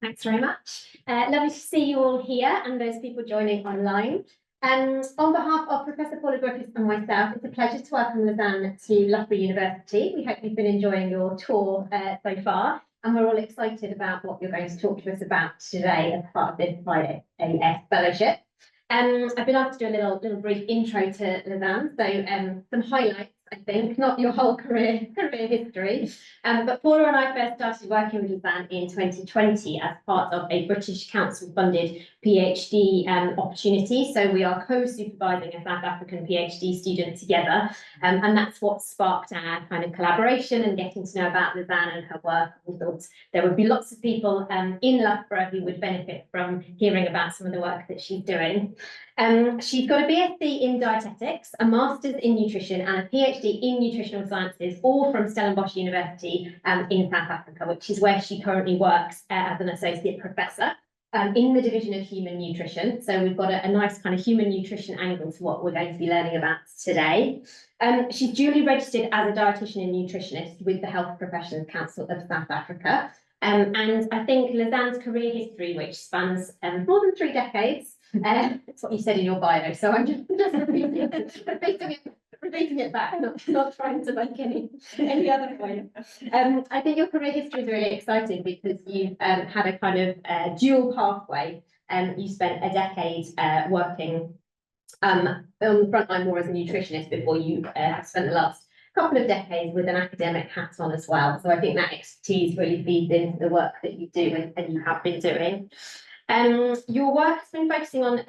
Thanks very much. Lovely to see you all here and those people joining online. On behalf of Professor Paula Griffiths and myself, it's a pleasure to welcome Lisanne to Loughborough University. We hope you've been enjoying your tour so far, and we're all excited about what you're going to talk to us about today as part of this IAS fellowship. I've been asked to do a little brief intro to Lisanne, so some highlights, I think, not your whole career history. But Paula and I first started working with Lisanne in 2020 as part of a British Council-funded PhD opportunity. So we are co-supervising a South African PhD student together, and that's what sparked our kind of collaboration and getting to know about Lisanne and her work. We thought there would be lots of people in Loughborough who would benefit from hearing about some of the work that she's doing. She's got a BSc in dietetics, a master's in nutrition, and a PhD in nutritional sciences, all from Stellenbosch University in South Africa, which is where she currently works as an associate professor in the division of human nutrition. So we've got a nice kind of human nutrition angle to what we're going to be learning about today. She's duly registered as a dietitian and nutritionist with the Health Professions Council of South Africa. And I think Lisanne's career history, which spans more than 3 decades, it's what you said in your bio, so I'm just repeating it back, not trying to make any other point. I think your career history is really exciting because you've had a kind of dual pathway. You spent a decade working on the front line more as a nutritionist before you spent the last couple of decades with an academic hat on as well. So I think that expertise really feeds into the work that you do and you have been doing. Your work has been focusing on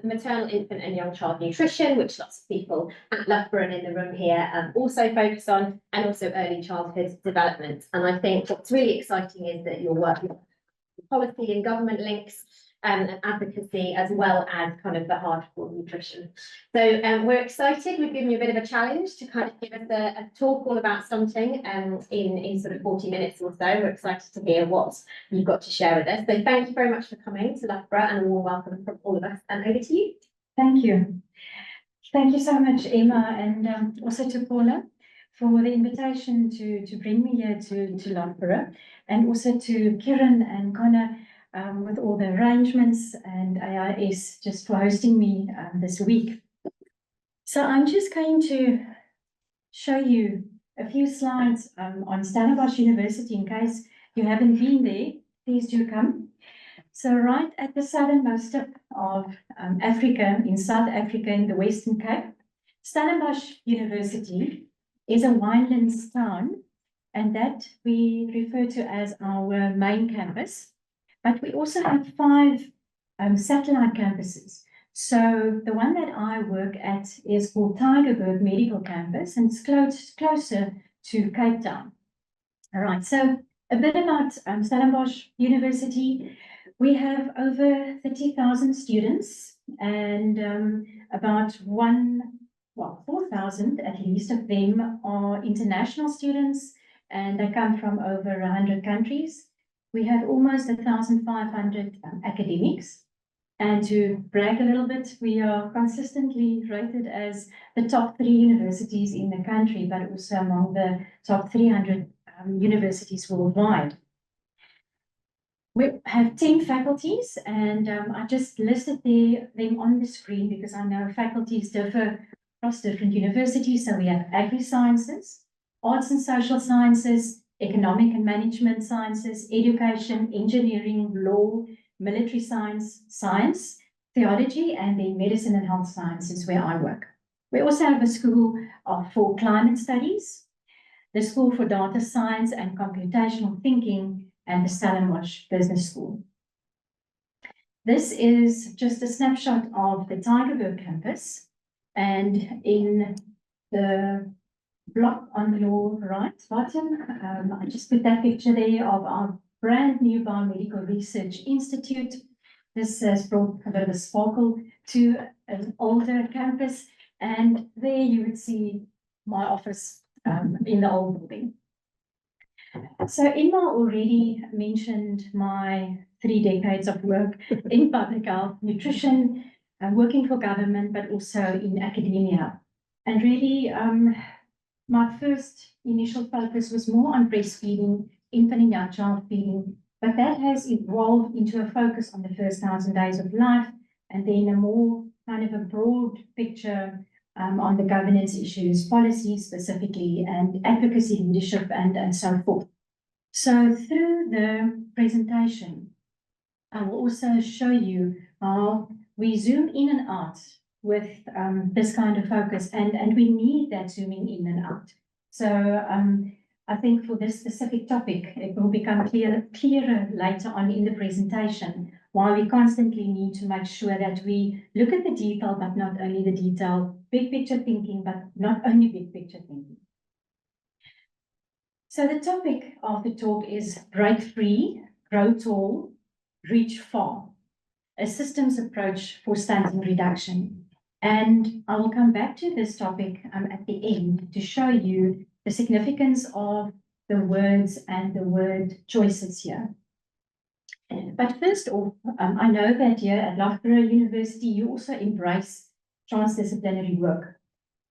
maternal, infant and young child nutrition, which lots of people at Loughborough and in the room here also focus on, and also early childhood development. And I think what's really exciting is that your work with policy and government links and advocacy, as well as kind of the hardcore nutrition. So we're excited. We've given you a bit of a challenge to kind of give us a talk all about stunting in sort of 40 minutes or so. We're excited to hear what you've got to share with us. So thank you very much for coming to Loughborough, and a warm welcome from all of us. And over to you. Thank you. Thank you so much, Emma, and also to Paula for the invitation to bring me here to Loughborough, and also to Kieran and Connor with all the arrangements, and AIS just for hosting me this week. So I'm just going to show you a few slides on Stellenbosch University. In case you haven't been there, please do come. So right at the southernmost tip of Africa, in South Africa, in the Western Cape, Stellenbosch University is a winelands town, and that we refer to as our main campus. But we also have 5 satellite campuses. So the one that I work at is called Tygerberg Medical Campus, and it's closer to Cape Town. All right, so a bit about Stellenbosch University. We have over 30,000 students, and about 4,000 at least of them are international students, and they come from over 100 countries. We have almost 1,500 academics, and to brag a little bit, we are consistently rated as the top 3 universities in the country, but also among the top 300 universities worldwide. We have 10 faculties, and I just listed them on the screen because I know faculties differ across different universities. So we have agri-sciences, arts and social sciences, economic and management sciences, education, engineering, law, military science, theology, and then medicine and health sciences, where I work. We also have a school for climate studies, the School for Data Science and Computational Thinking, and the Stellenbosch Business School. This is just a snapshot of the Tygerberg campus, and in the block on your right bottom, I just put that picture there of our brand new Biomedical Research Institute. This has brought a bit of a sparkle to an older campus, and there you would see my office in the old building. So Emma already mentioned my 3 decades of work in public health, nutrition, working for government, but also in academia. And really, my first initial focus was more on breastfeeding, infant and young child feeding, But that has evolved into a focus on the first 1,000 days of life, and then a more kind of a broad picture on the governance issues, policies specifically, and advocacy leadership, and so forth. So through the presentation, I will also show you how we zoom in and out with this kind of focus, and we need that zooming in and out. So I think for this specific topic, it will become clearer later on in the presentation, while we constantly need to make sure that we look at the detail, but not only the detail, big picture thinking, but not only big picture thinking. So the topic of the talk is break free, grow tall, reach far, a systems approach for stunting reduction. And I will come back to this topic at the end to show you the significance of the words and the word choices here. But first off, I know that here at Loughborough University, you also embrace transdisciplinary work.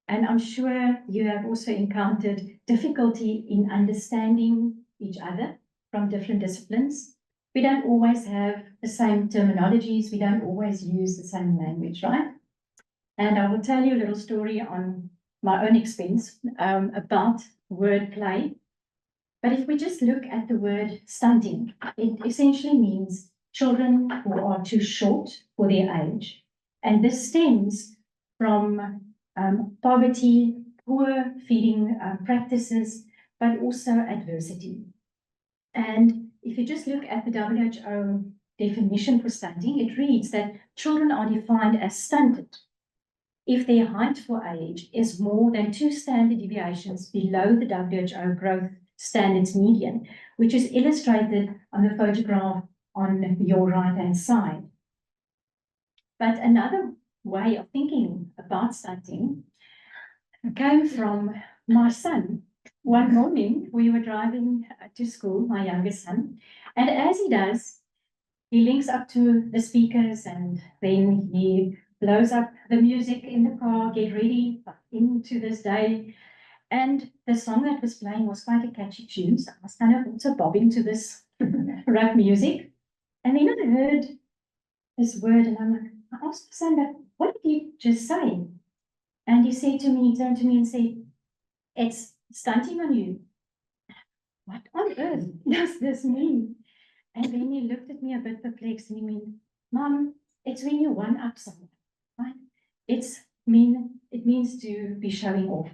And I'm sure you have also encountered difficulty in understanding each other from different disciplines. We don't always have the same terminologies. We don't always use the same language, right? And I will tell you a little story on my own expense about wordplay. But if we just look at the word stunting, it essentially means children who are too short for their age. And this stems from poverty, poor feeding practices, but also adversity. And if you just look at the WHO definition for stunting, it reads that children are defined as stunted if their height for age is more than 2 standard deviations below the WHO growth standards median, which is illustrated on the photograph on your right-hand side. But another way of thinking about stunting came from my son. One morning, we were driving to school, my youngest son, and as he does, he links up to the speakers and then he blows up the music in the car, get ready into this day. And the song that was playing was quite a catchy tune, so I was kind of also bobbing to this rap music. And then I heard this word, and I asked my son, what did you just say? And he said to me, he turned to me and said, it's stunting on you. What on earth does this mean? And then he looked at me a bit perplexed and he went, Mom, it's when you one up someone, right? It means to be showing off.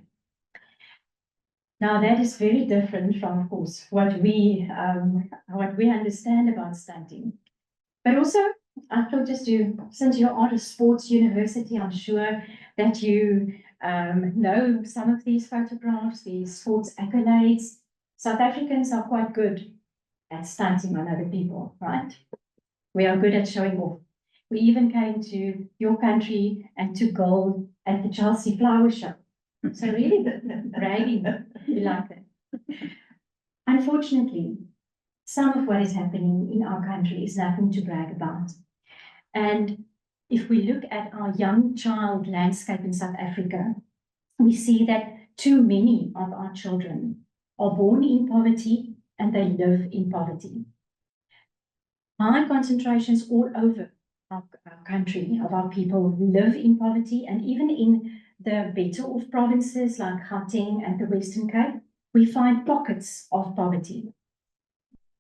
Now that is very different from, of course, what we understand about stunting. But also, I thought since you are a sports university, I'm sure that you know some of these photographs, these sports accolades. South Africans are quite good at stunting on other people, right? We are good at showing off. We even came to your country and took gold at the Chelsea Flower Show. So really bragging, we like that. Unfortunately, some of what is happening in our country is nothing to brag about. And if we look at our young child landscape in South Africa, we see that too many of our children are born in poverty and they live in poverty. High concentrations all over our country of our people live in poverty, and even in the better off provinces like Gauteng and the Western Cape, we find pockets of poverty.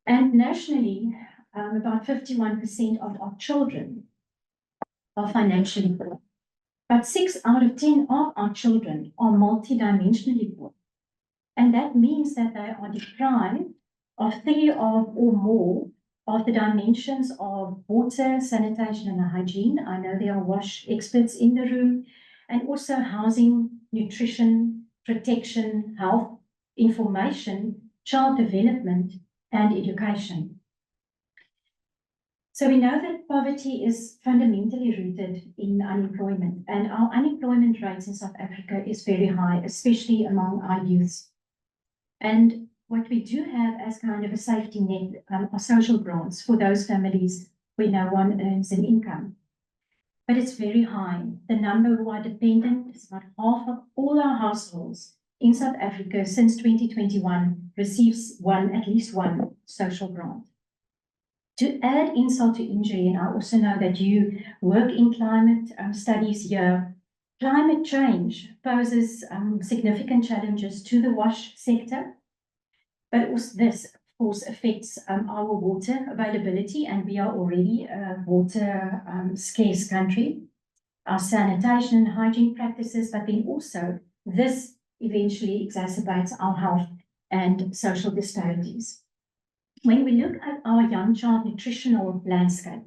And nationally, about 51% of our children are financially poor. But 6 out of 10 of our children are multidimensionally poor. And that means that they are deprived of 3 or more of the dimensions of water, sanitation, and hygiene. I know there are WASH experts in the room, and also housing, nutrition, protection, health, information, child development, and education. So we know that poverty is fundamentally rooted in unemployment, and our unemployment rates in South Africa is very high, especially among our youths. And what we do have as kind of a safety net are social grants for those families where no one earns an income. But it's very high. The number who are dependent is about half of all our households in South Africa since 2021 receives at least one social grant. To add insult to injury, and I also know that you work in climate studies here, climate change poses significant challenges to the wash sector, but also this, of course, affects our water availability, and we are already a water scarce country, our sanitation and hygiene practices, but then also this eventually exacerbates our health and social disparities. When we look at our young child nutritional landscape,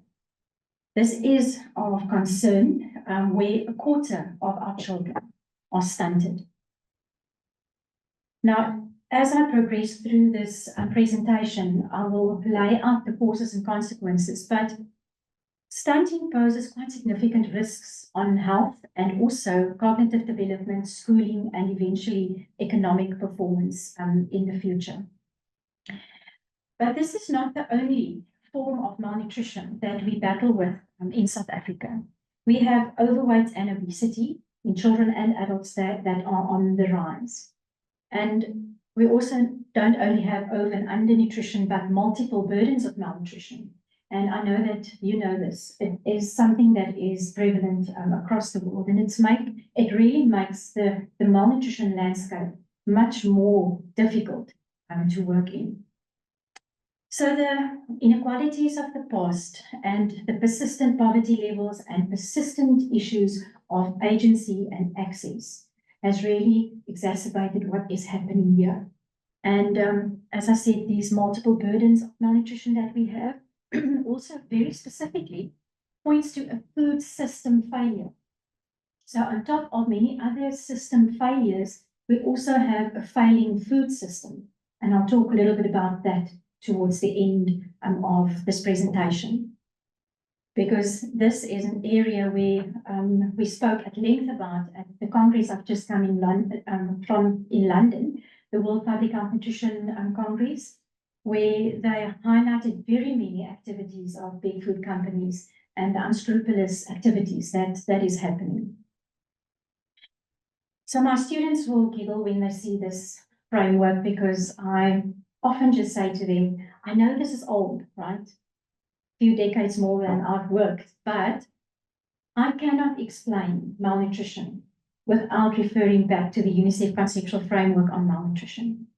this is of concern, where a quarter of our children are stunted. Now, as I progress through this presentation, I will lay out the causes and consequences, but stunting poses quite significant risks on health and also cognitive development, schooling, and eventually economic performance in the future. But this is not the only form of malnutrition that we battle with in South Africa. We have overweight and obesity in children and adults that are on the rise. And we also don't only have over and undernutrition, but multiple burdens of malnutrition. And I know that you know this. It is something that is prevalent across the world, and it really makes the malnutrition landscape much more difficult to work in. So the inequalities of the past and the persistent poverty levels and persistent issues of agency and access has really exacerbated what is happening here. And as I said, these multiple burdens of malnutrition that we have also very specifically points to a food system failure. So on top of many other system failures, we also have a failing food system. And I'll talk a little bit about that towards the end of this presentation, because this is an area where we spoke at length about at the Congress I've just come in London, the World Public Health Nutrition Congress, where they highlighted very many activities of big food companies and the unscrupulous activities that is happening. So my students will giggle when they see this framework, because I often just say to them, I know this is old, right? A few decades more than I've worked, but I cannot explain malnutrition without referring back to the UNICEF conceptual framework on malnutrition.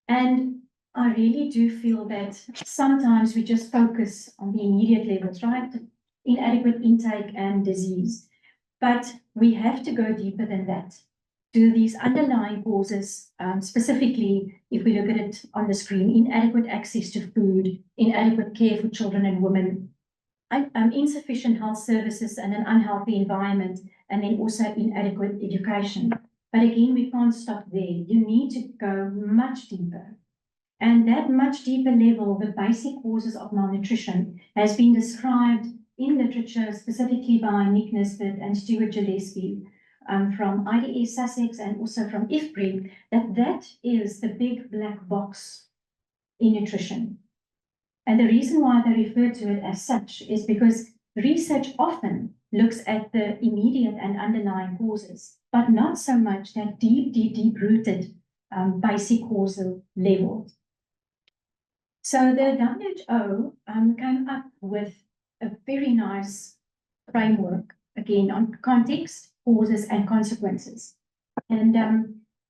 And I really do feel that sometimes we just focus on the immediate levels, right? Inadequate intake and disease. But we have to go deeper than that, to these underlying causes, specifically, if we look at it on the screen, inadequate access to food, inadequate care for children and women, insufficient health services and an unhealthy environment, and then also inadequate education. But again, we can't stop there. You need to go much deeper. And that much deeper level, the basic causes of malnutrition, has been described in literature, specifically by Nick Nisbet and Stuart Gillespie, from IDS Sussex and also from IFPRI, that is the big black box in nutrition. And the reason why they refer to it as such is because research often looks at the immediate and underlying causes, but not so much that deep-rooted basic causal level. So the WHO came up with a very nice framework, again, on context, causes, and consequences. And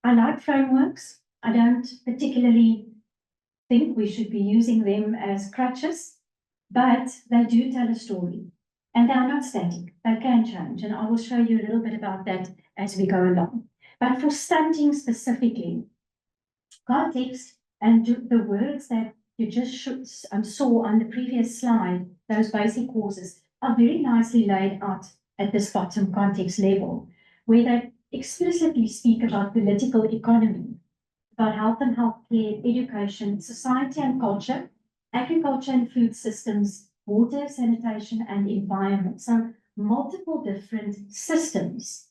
I like frameworks. I don't particularly think we should be using them as crutches, but they do tell a story. And they are not static. They can change. And I will show you a little bit about that as we go along. But for stunting specifically, context and the words that you just saw on the previous slide, those basic causes, are very nicely laid out at this bottom context level, where they explicitly speak about political economy, about health and healthcare, education, society and culture, agriculture and food systems, water, sanitation, and environment. So multiple different systems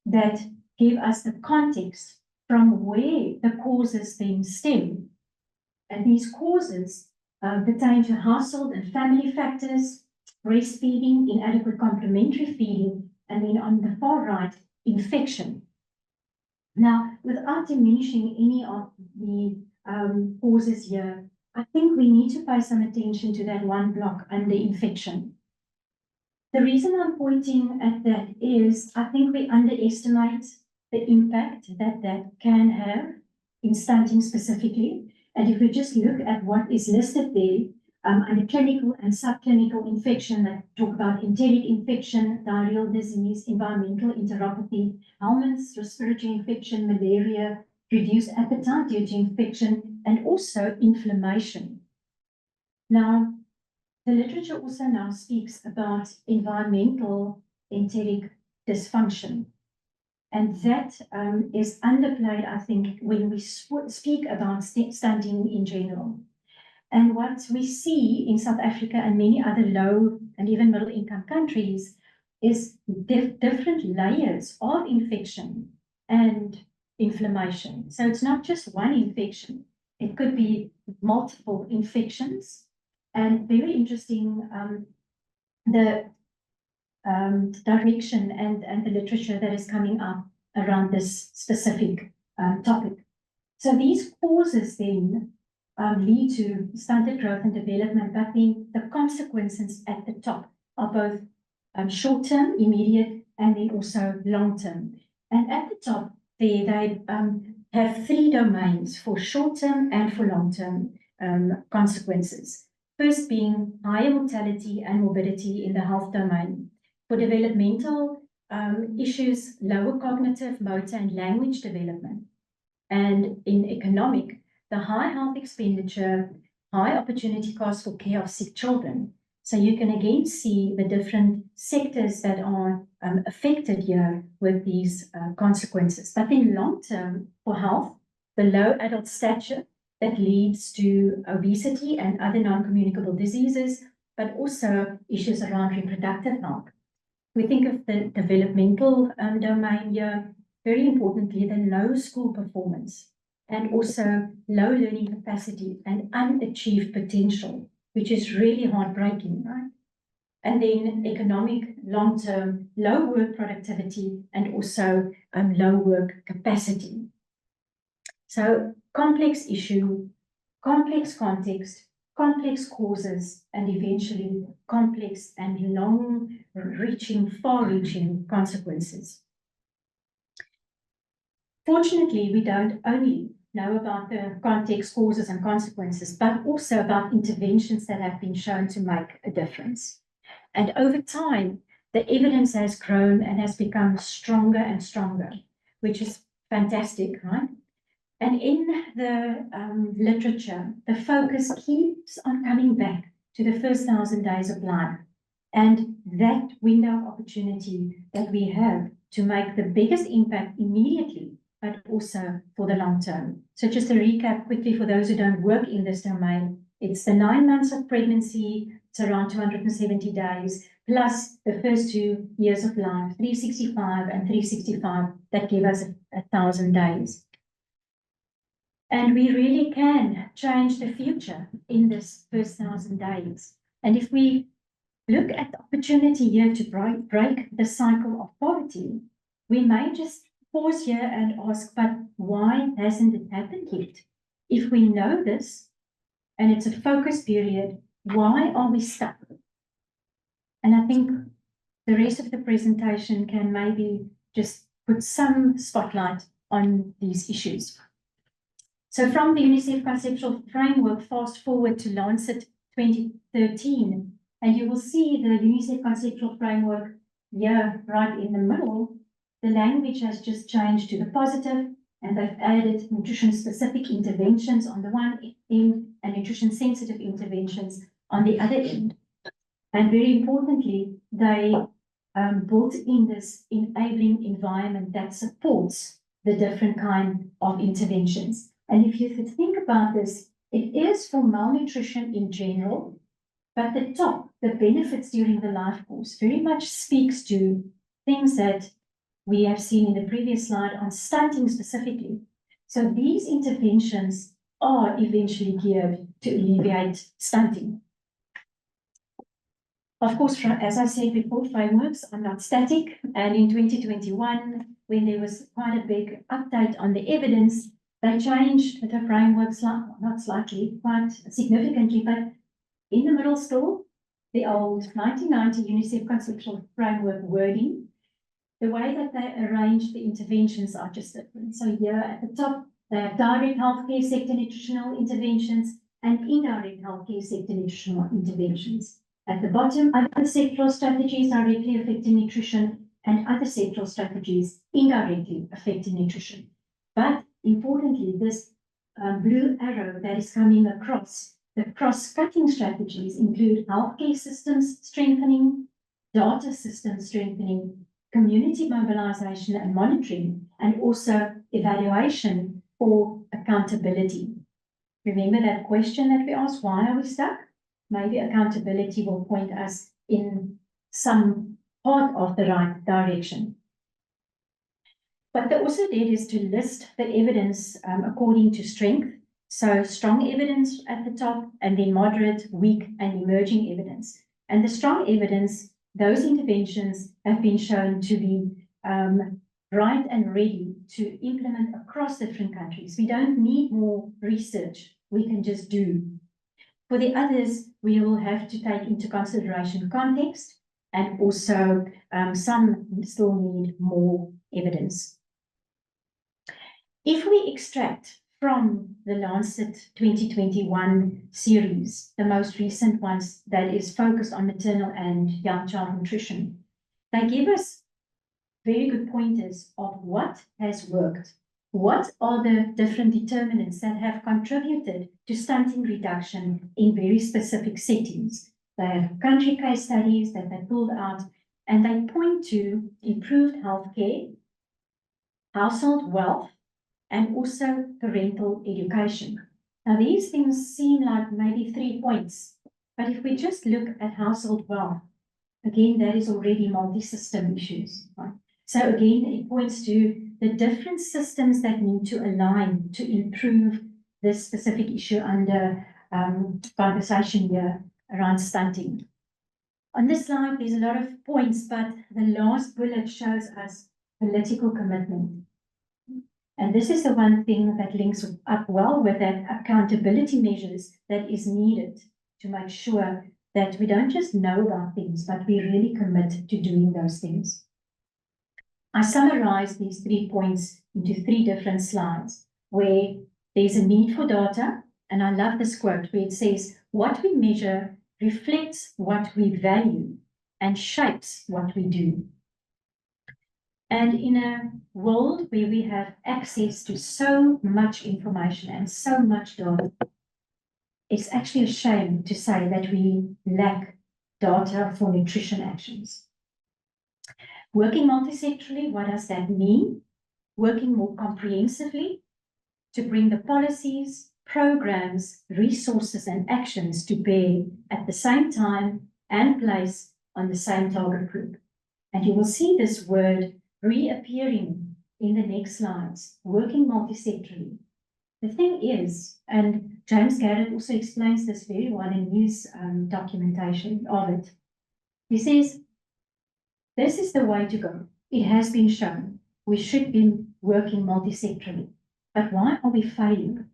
that give us the context from where the causes then stem. And these causes pertain to household and family factors, breastfeeding, inadequate complementary feeding, and then on the far right, infection. Now, without diminishing any of the causes here, I think we need to pay some attention to that one block under infection. The reason I'm pointing at that is I think we underestimate the impact that that can have in stunting specifically. And if we just look at what is listed there, under clinical and subclinical infection that talk about enteric infection, diarrheal disease, environmental enteropathy, Hellman's respiratory infection, malaria, reduced appetite due to infection, and also inflammation. Now, the literature also now speaks about environmental enteric dysfunction. And that is underplayed, I think, when we speak about stunting in general. And what we see in South Africa and many other low and even middle income countries is different layers of infection and inflammation. So it's not just one infection. It could be multiple infections. And very interesting, the direction and the literature that is coming up around this specific topic. So these causes then lead to stunted growth and development, but then the consequences at the top are both short-term, immediate, and then also long-term. And at the top, they have three domains for short-term and for long-term consequences. First being higher mortality and morbidity in the health domain. For developmental issues, lower cognitive, motor, and language development. And in economic, the high health expenditure, high opportunity cost for care of sick children. So you can again see the different sectors that are affected here with these consequences. But in long term, for health, the low adult stature that leads to obesity and other non-communicable diseases, but also issues around reproductive health. We think of the developmental domain here, very importantly, the low school performance and also low learning capacity and unachieved potential, which is really heartbreaking, right? And then economic, long-term, low work productivity and also low work capacity. So complex issue, complex context, complex causes, and eventually complex and long-reaching, far-reaching consequences. Fortunately, we don't only know about the context, causes, and consequences, but also about interventions that have been shown to make a difference. And over time, the evidence has grown and has become stronger and stronger, which is fantastic, right? And in the literature, the focus keeps on coming back to the first 1,000 days of life and that window of opportunity that we have to make the biggest impact immediately, but also for the long term. So just to recap quickly for those who don't work in this domain, it's the 9 months of pregnancy, it's around 270 days, plus the first 2 years of life, 365 and 365, that give us 1,000 days. And we really can change the future in this first 1,000 days. And if we look at the opportunity here to break the cycle of poverty, we may just pause here and ask, but why hasn't it happened yet? If we know this, and it's a focus period, why are we stuck? And I think the rest of the presentation can maybe just put some spotlight on these issues. So from the UNICEF conceptual framework, fast forward to Lancet 2013, and you will see the UNICEF conceptual framework here right in the middle. The language has just changed to the positive, and they've added nutrition-specific interventions on the one end and nutrition-sensitive interventions on the other end. And very importantly, they built in this enabling environment that supports the different kind of interventions. And if you think about this, it is for malnutrition in general, but the top, the benefits during the life course, very much speaks to things that we have seen in the previous slide on stunting specifically. So these interventions are eventually geared to alleviate stunting. Of course, as I said before, frameworks are not static. And in 2021, when there was quite a big update on the evidence, They changed the framework not slightly, quite significantly, but in the middle still, the old 1990 UNICEF conceptual framework wording, the way that they arranged the interventions are just different. So here at the top, they have direct healthcare sector nutritional interventions and indirect healthcare sector nutritional interventions. At the bottom, other sectoral strategies directly affecting nutrition and other sectoral strategies indirectly affecting nutrition. But importantly, this blue arrow that is coming across, the cross-cutting strategies include healthcare systems strengthening, data systems strengthening, community mobilization and monitoring, and also evaluation for accountability. Remember that question that we asked, why are we stuck? Maybe accountability will point us in some part of the right direction. What they also did is to list the evidence according to strength. So strong evidence at the top, and then moderate, weak, and emerging evidence. And the strong evidence, those interventions have been shown to be right and ready to implement across different countries. We don't need more research, we can just do. For the others, we will have to take into consideration context, and also some still need more evidence. If we extract from the Lancet 2021 series, the most recent ones that is focused on maternal and young child nutrition, they give us very good pointers of what has worked. What are the different determinants that have contributed to stunting reduction in very specific settings? They have country case studies that they pulled out, and they point to improved healthcare, household wealth, and also parental education. Now, these things seem like maybe 3 points, but if we just look at household wealth, again, that is already multi-system issues, right? So again, it points to the different systems that need to align to improve this specific issue under conversation here around stunting. On this slide, there's a lot of points, but the last bullet shows us political commitment. And this is the one thing that links up well with that accountability measures that is needed to make sure that we don't just know about things, but we really commit to doing those things. I summarized these 3 points into 3 different slides where there's a need for data. And I love this quote where it says, what we measure reflects what we value and shapes what we do. And in a world where we have access to so much information and so much data, it's actually a shame to say that we lack data for nutrition actions. Working multisectorally, what does that mean? Working more comprehensively to bring the policies, programs, resources, and actions to bear at the same time and place on the same target group. And you will see this word reappearing in the next slides, working multisectorally. The thing is, and James Garrett also explains this very well in his documentation of it, he says, this is the way to go. It has been shown. We should be working multisectorally. But why are we failing?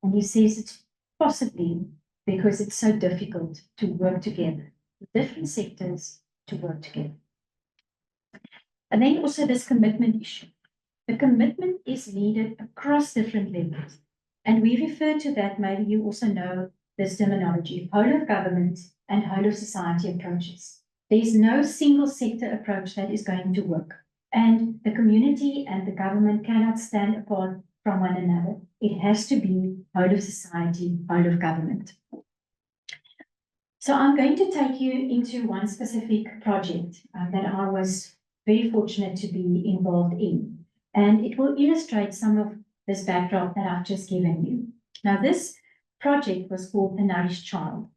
And he says it's possibly because it's so difficult to work together, different sectors to work together. And then also this commitment issue. The commitment is needed across different levels. And we refer to that, maybe you also know this terminology, whole of government and whole of society approaches. There's no single sector approach that is going to work. And the community and the government cannot stand apart from one another. It has to be whole of society, whole of government. So I'm going to take you into one specific project that I was very fortunate to be involved in. And it will illustrate some of this backdrop that I've just given you. Now, this project was called The Nourished Child.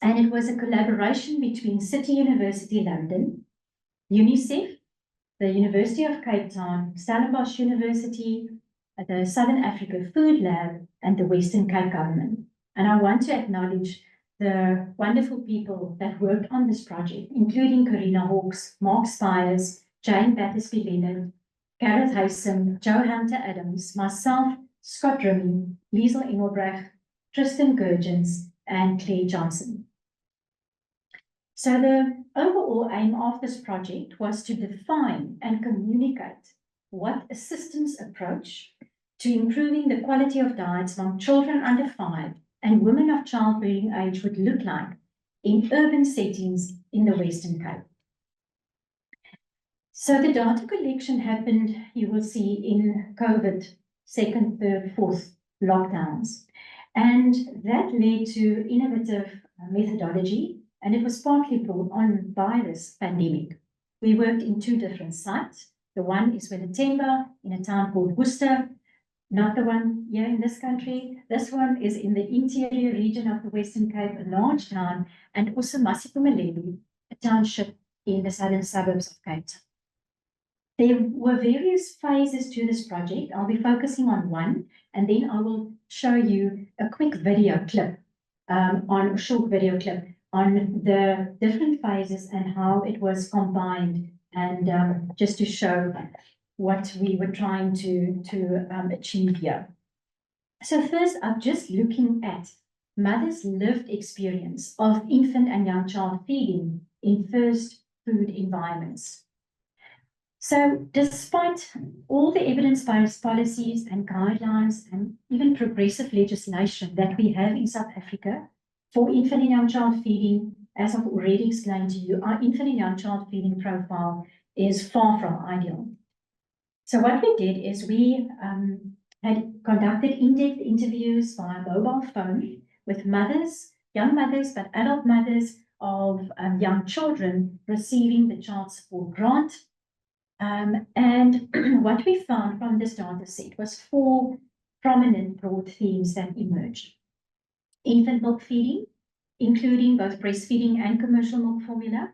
And it was a collaboration between City University London, UNICEF, the University of Cape Town, Stellenbosch University, the Southern Africa Food Lab, and the Western Cape Government. And I want to acknowledge the wonderful people that worked on this project, including Karina Hawkes, Mark Spires, Jane Battersby Leonard, Gareth Haysom, Joe Hunter-Adams, myself, Scott Rimmy, Liesl Engelbrecht, Tristan Gurgens, and Claire Johnson. So the overall aim of this project was to define and communicate what a systems approach to improving the quality of diets among children under 5 and women of childbearing age would look like in urban settings in the Western Cape. So the data collection happened, you will see, in COVID, 2nd, 3rd, 4th lockdowns. And that led to innovative methodology, and it was partly brought on by this pandemic. We worked in 2 different sites. The one is Willetemba in a town called Worcester, not the one here in this country. This one is in the interior region of the Western Cape, a large town, and also Masipumaleli, a township in the southern suburbs of Cape Town. There were various phases to this project. I'll be focusing on one, and then I will show you a quick video clip, a short video clip on the different phases and how it was combined, and just to show what we were trying to achieve here. So first, I'm just looking at mothers' lived experience of infant and young child feeding in first food environments. So despite all the evidence-based policies and guidelines and even progressive legislation that we have in South Africa for infant and young child feeding, as I've already explained to you, our infant and young child feeding profile is far from ideal. So what we did is we had conducted in-depth interviews via mobile phone with mothers, young mothers, but adult mothers of young children receiving the child support grant. And what we found from this data set was 4 prominent broad themes that emerged. Infant milk feeding, including both breastfeeding and commercial milk formula,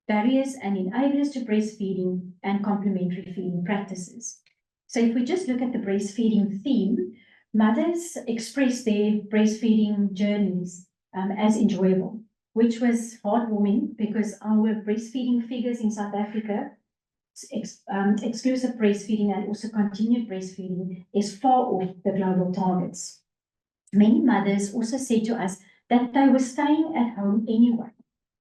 barriers and enablers to breastfeeding, and complementary feeding practices. So if we just look at the breastfeeding theme, mothers expressed their breastfeeding journeys as enjoyable, which was heartwarming because our breastfeeding figures in South Africa, exclusive breastfeeding and also continued breastfeeding, is far off the global targets. Many mothers also said to us that they were staying at home anyway,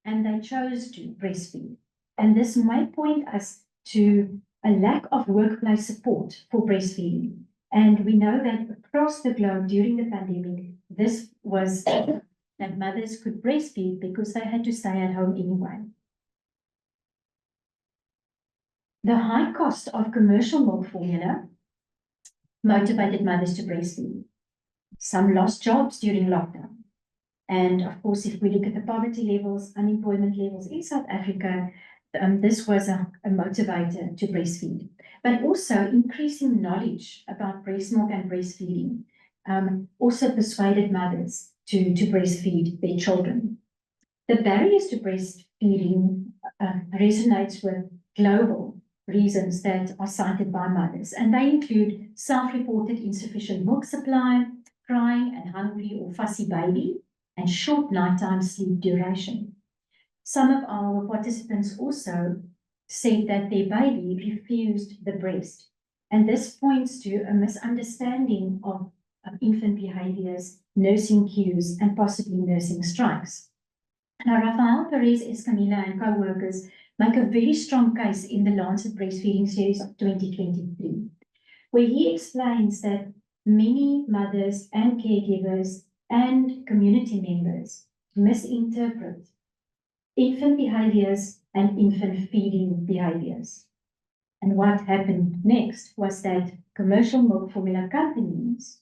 and they chose to breastfeed. And this might point us to a lack of workplace support for breastfeeding. And we know that across the globe during the pandemic, this was that mothers could breastfeed because they had to stay at home anyway. The high cost of commercial milk formula motivated mothers to breastfeed. Some lost jobs during lockdown. And of course, if we look at the poverty levels, unemployment levels in South Africa, this was a motivator to breastfeed. But also increasing knowledge about breast milk and breastfeeding also persuaded mothers to breastfeed their children. The barriers to breastfeeding resonates with global reasons that are cited by mothers, and they include self-reported insufficient milk supply, crying and hungry or fussy baby, and short nighttime sleep duration. Some of our participants also said that their baby refused the breast, and this points to a misunderstanding of infant behaviors, nursing cues, and possibly nursing strikes. Now, Rafael Perez Escamilla and co-workers make a very strong case in the Lancet Breastfeeding Series of 2023, where he explains that many mothers and caregivers and community members misinterpret infant behaviors and infant feeding behaviors. And what happened next was that commercial milk formula companies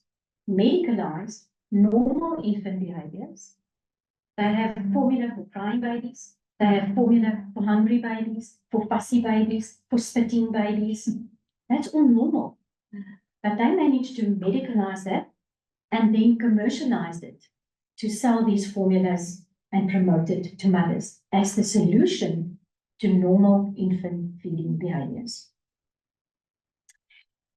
medicalized normal infant behaviors. They have formula for crying babies. They have formula for hungry babies, for fussy babies, for spitting babies. That's all normal. But they managed to medicalize that and then commercialized it to sell these formulas and promote it to mothers as the solution to normal infant feeding behaviors.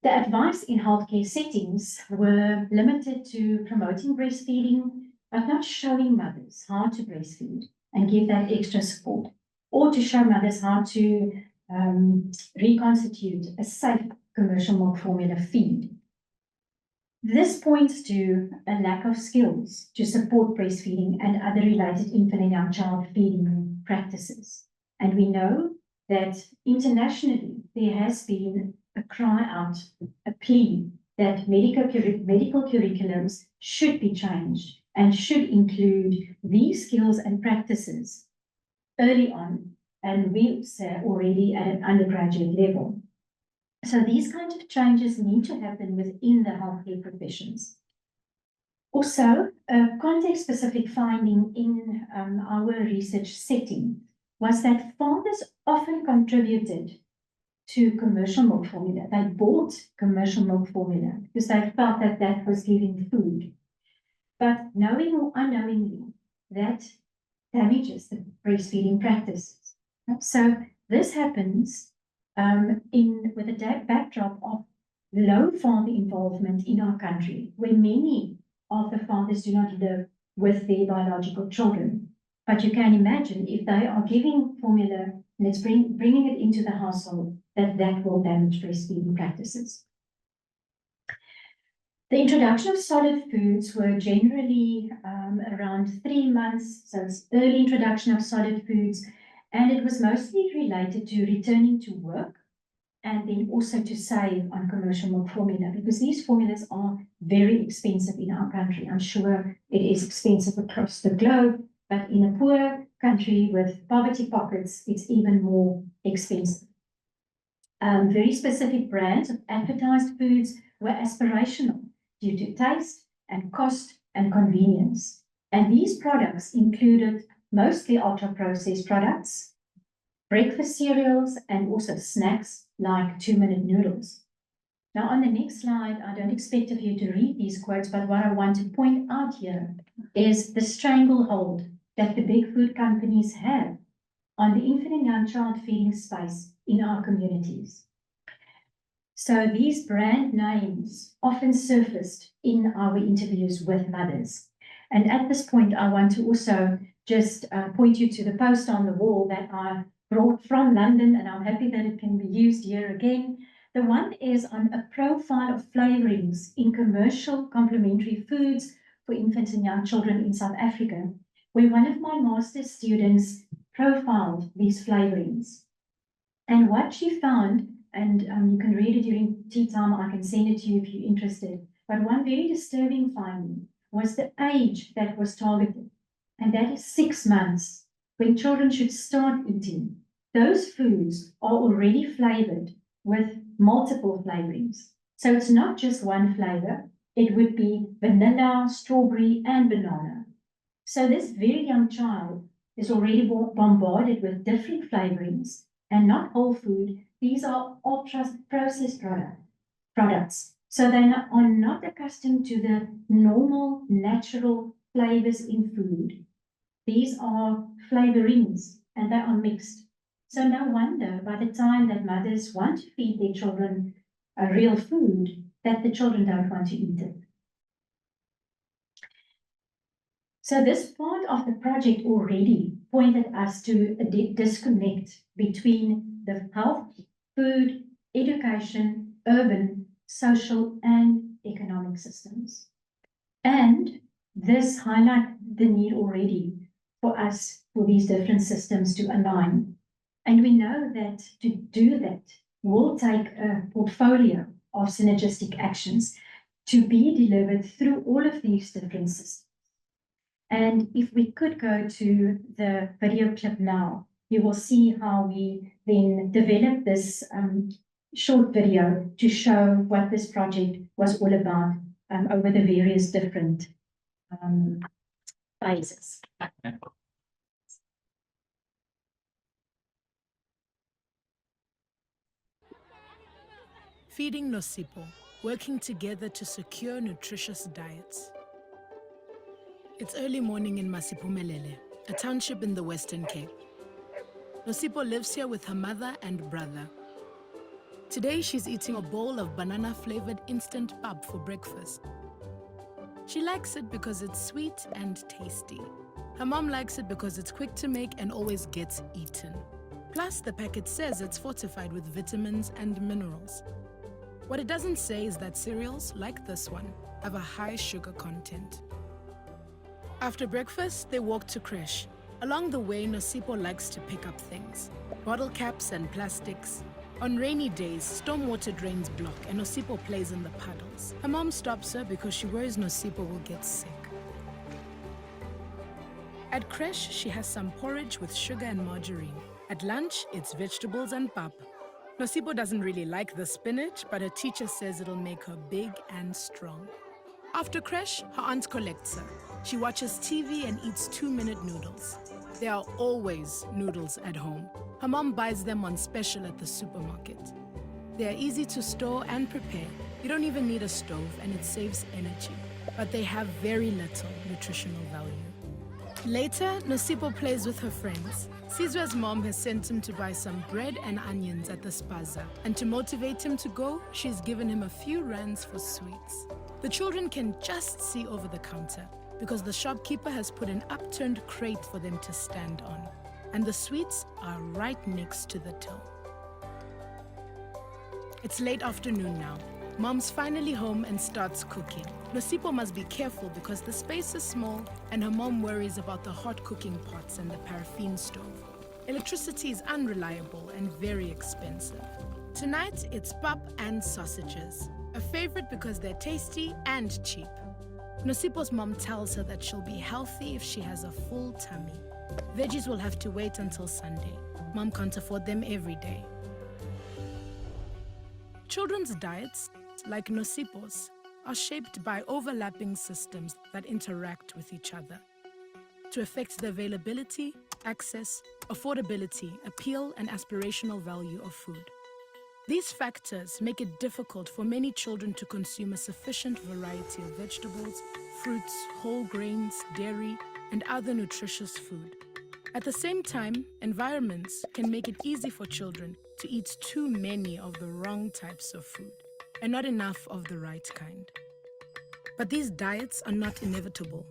The advice in healthcare settings were limited to promoting breastfeeding, but not showing mothers how to breastfeed and give that extra support, or to show mothers how to reconstitute a safe commercial milk formula feed. This points to a lack of skills to support breastfeeding and other related infant and young child feeding practices. And we know that internationally there has been a cry out, a plea that medical curriculums should be changed and should include these skills and practices early on, and we say already at an undergraduate level. So these kinds of changes need to happen within the healthcare professions. Also, a context-specific finding in our research setting was that fathers often contributed to commercial milk formula. They bought commercial milk formula because they felt that that was giving food. But knowing or unknowingly, that damages the breastfeeding practices. So this happens with a backdrop of low father involvement in our country, where many of the fathers do not live with their biological children. But you can imagine if they are giving formula and it's bringing it into the household, that will damage breastfeeding practices. The introduction of solid foods were generally around 3 months, so it's early introduction of solid foods, and it was mostly related to returning to work and then also to save on commercial milk formula, because these formulas are very expensive in our country. I'm sure it is expensive across the globe, but in a poor country with poverty pockets, it's even more expensive. Very specific brands of advertised foods were aspirational due to taste and cost and convenience. And these products included mostly ultra-processed products, breakfast cereals, and also snacks like 2-minute noodles. Now on the next slide, I don't expect of you to read these quotes, but what I want to point out here is the stranglehold that the big food companies have on the infant and young child feeding space in our communities. So these brand names often surfaced in our interviews with mothers. And at this point, I want to also just point you to the poster on the wall that I brought from London, and I'm happy that it can be used here again. The one is on a profile of flavorings in commercial complementary foods for infants and young children in South Africa, where one of my master's students profiled these flavorings. And what she found, and you can read it during tea time, I can send it to you if you're interested, but one very disturbing finding was the age that was targeted, and that is 6 months, when children should start eating. Those foods are already flavored with multiple flavorings. So it's not just one flavor, it would be vanilla, strawberry, and banana. So this very young child is already bombarded with different flavorings and not whole food. These are ultra-processed products. So they are not accustomed to the normal, natural flavors in food. These are flavorings and they are mixed. So no wonder by the time that mothers want to feed their children real food, that the children don't want to eat it. So this part of the project already pointed us to a disconnect between the health, food, education, urban, social, and economic systems. And this highlights the need already for us, for these different systems to align. And we know that to do that will take a portfolio of synergistic actions to be delivered through all of these different systems. And if we could go to the video clip now, you will see how we then developed this short video to show what this project was all about over the various different phases. Feeding Nosipho, working together to secure nutritious diets. It's early morning in Masiphumelele, a township in the Western Cape. Nosipho lives here with her mother and brother. Today she's eating a bowl of banana-flavored instant pap for breakfast. She likes it because it's sweet and tasty. Her mom likes it because it's quick to make and always gets eaten. Plus, the packet says it's fortified with vitamins and minerals. What it doesn't say is that cereals, like this one, have a high sugar content. After breakfast, they walk to creche. Along the way, Nosipho likes to pick up things. Bottle caps and plastics. On rainy days, stormwater drains block and Nosipho plays in the puddles. Her mom stops her because she worries Nosipho will get sick. At creche, she has some porridge with sugar and margarine. At lunch, it's vegetables and pap. Nosipho doesn't really like the spinach, but her teacher says it'll make her big and strong. After creche, her aunt collects her. She watches TV and eats 2-minute noodles. There are always noodles at home. Her mom buys them on special at the supermarket. They are easy to store and prepare. You don't even need a stove and it saves energy. But they have very little nutritional value. Later, Nosipho plays with her friends. Sizwe's mom has sent him to buy some bread and onions at the spaza. And to motivate him to go, she's given him a few rands for sweets. The children can just see over the counter because the shopkeeper has put an upturned crate for them to stand on. And the sweets are right next to the till. It's late afternoon now. Mom's finally home and starts cooking. Nosipho must be careful because the space is small and her mom worries about the hot cooking pots and the paraffin stove. Electricity is unreliable and very expensive. Tonight, it's pap and sausages. A favorite because they're tasty and cheap. Nosipho's mom tells her that she'll be healthy if she has a full tummy. Veggies will have to wait until Sunday. Mom can't afford them every day. Children's diets, like Nosipho's, are shaped by overlapping systems that interact with each other to affect the availability, access, affordability, appeal, and aspirational value of food. These factors make it difficult for many children to consume a sufficient variety of vegetables, fruits, whole grains, dairy, and other nutritious food. At the same time, environments can make it easy for children to eat too many of the wrong types of food and not enough of the right kind. But these diets are not inevitable.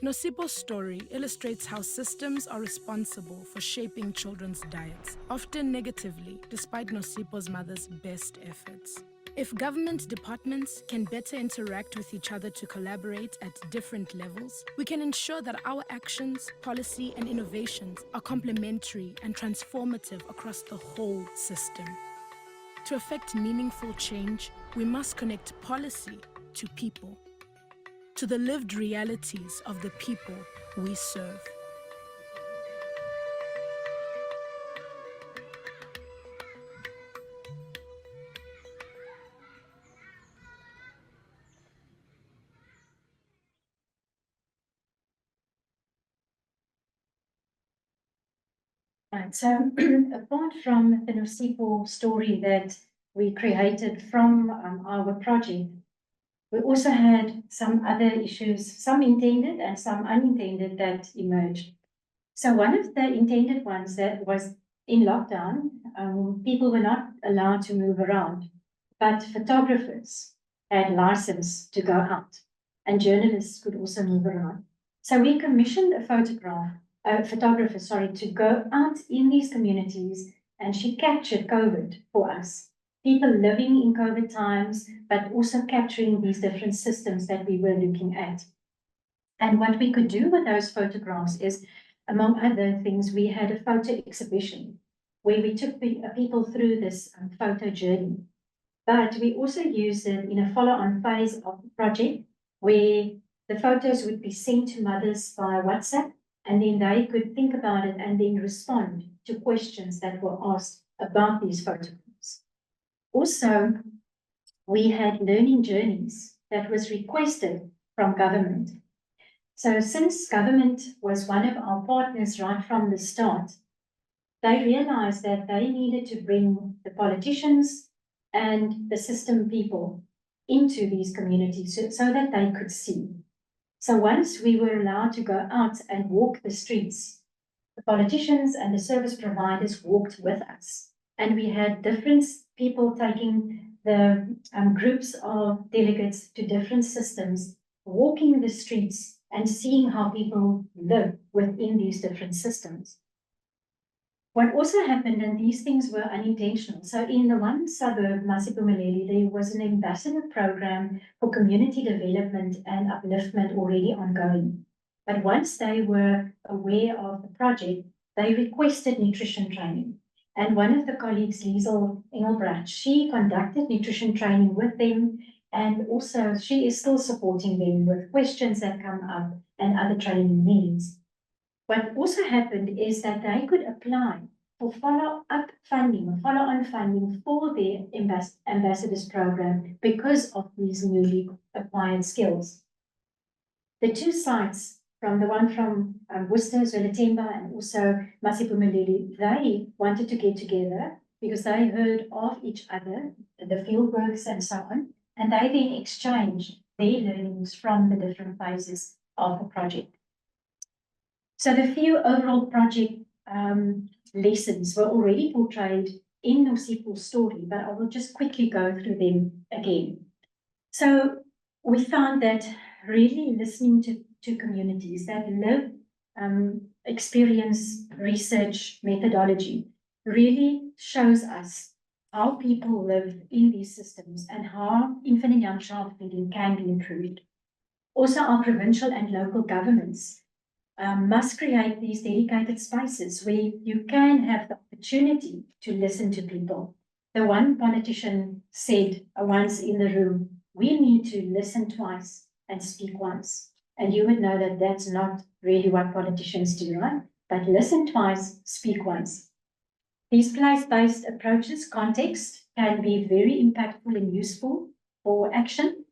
Nosipho's story illustrates how systems are responsible for shaping children's diets, often negatively, despite Nosipho's mother's best efforts. If government departments can better interact with each other to collaborate at different levels, we can ensure that our actions, policy, and innovations are complementary and transformative across the whole system. To effect meaningful change, we must connect policy to people, to the lived realities of the people we serve. Right, so apart from the Nosipho story that we created from our project, we also had some other issues, some intended and some unintended, that emerged. So one of the intended ones that was in lockdown, people were not allowed to move around, but photographers had license to go out and journalists could also move around. So we commissioned a photographer, to go out in these communities, and she captured COVID for us. People living in COVID times, but also capturing these different systems that we were looking at. And what we could do with those photographs is, among other things, we had a photo exhibition where we took people through this photo journey. But we also used it in a follow-on phase of the project where the photos would be sent to mothers via WhatsApp, and then they could think about it and then respond to questions that were asked about these photographs. Also, we had learning journeys that was requested from government. So since government was one of our partners right from the start, they realized that they needed to bring the politicians and the system people into these communities so that they could see. So once we were allowed to go out and walk the streets, the politicians and the service providers walked with us. And we had different people taking the groups of delegates to different systems, walking the streets and seeing how people live within these different systems. What also happened, and these things were unintentional. So in the one suburb, Masipumaleli, there was an ambassador program for community development and upliftment already ongoing. But once they were aware of the project, they requested nutrition training. And one of the colleagues, Liesel Engelbrecht, she conducted nutrition training with them. And also she is still supporting them with questions that come up and other training needs. What also happened is that they could apply for follow-up funding or follow-on funding for their ambassadors program because of these newly acquired skills. The two sites, from the one from Worcester, Zwelitemba, and also Masipumaleli, they wanted to get together because they heard of each other, the field works and so on, and they then exchanged their learnings from the different phases of the project. So the few overall project lessons were already portrayed in Nosipho's story, but I will just quickly go through them again. So we found that really listening to communities that live, experience, research, methodology really shows us how people live in these systems and how infant and young child feeding can be improved. Also, our provincial and local governments must create these dedicated spaces where you can have the opportunity to listen to people. The one politician said once in the room, we need to listen twice and speak once. And you would know that that's not really what politicians do, right? But listen twice, speak once. These place-based approaches, context, can be very impactful and useful for action.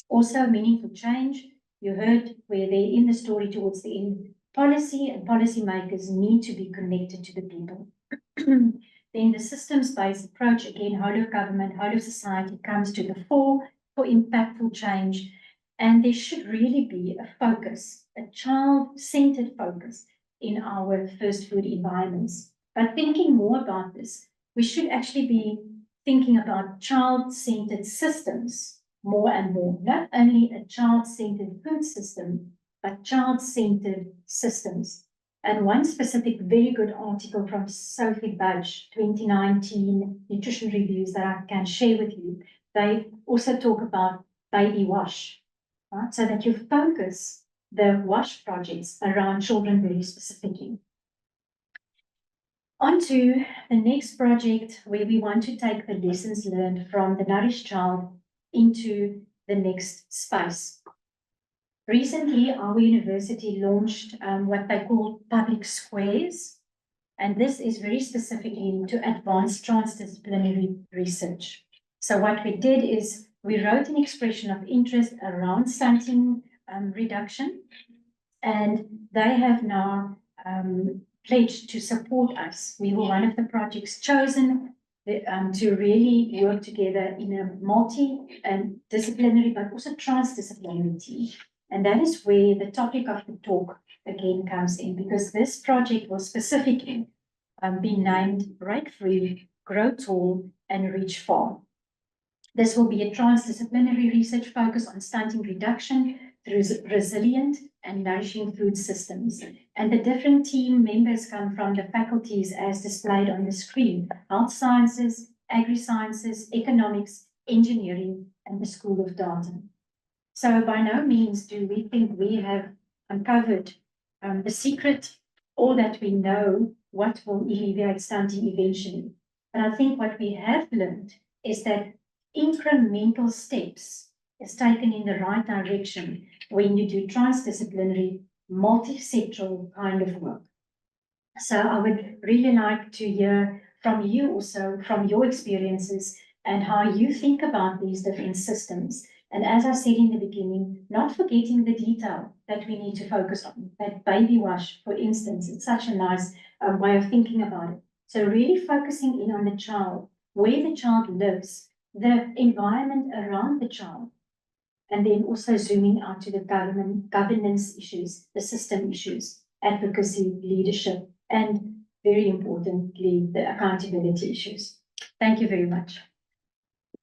Also, meaningful change. You heard where they're in the story towards the end. Policy and policymakers need to be connected to the people. Then the systems-based approach, again, whole of government, whole of society comes to the fore for impactful change. And there should really be a focus, a child-centered focus in our first food environments. But thinking more about this, we should actually be thinking about child-centered systems more and more, not only a child-centered food system, but child-centered systems. And one specific very good article from Sophie Budge, 2019 nutrition reviews that I can share with you, they also talk about baby wash, right? So that you focus the wash projects around children very specifically. On to the next project where we want to take the lessons learned from the nourished child into the next space. Recently, our university launched what they call public squares, and this is very specifically to advance transdisciplinary research. So what we did is we wrote an expression of interest around stunting reduction, and they have now pledged to support us. We were one of the projects chosen to really work together in a multi-disciplinary but also transdisciplinary team. And that is where the topic of the talk again comes in, because this project will specifically be named Break Free, Grow Tall, and Reach Far. This will be a transdisciplinary research focus on stunting reduction through resilient and nourishing food systems. And the different team members come from the faculties as displayed on the screen: health sciences, agri-sciences, economics, engineering, and the School of Data. So by no means do we think we have uncovered the secret or that we know what will alleviate stunting eventually. But I think what we have learned is that incremental steps is taken in the right direction when you do transdisciplinary, multi-sectoral kind of work. So I would really like to hear from you also, from your experiences and how you think about these different systems. And as I said in the beginning, not forgetting the detail that we need to focus on. That baby wash, for instance, it's such a nice way of thinking about it. So really focusing in on the child, where the child lives, the environment around the child, and then also zooming out to the governance issues, the system issues, advocacy, leadership, and very importantly, the accountability issues. Thank you very much.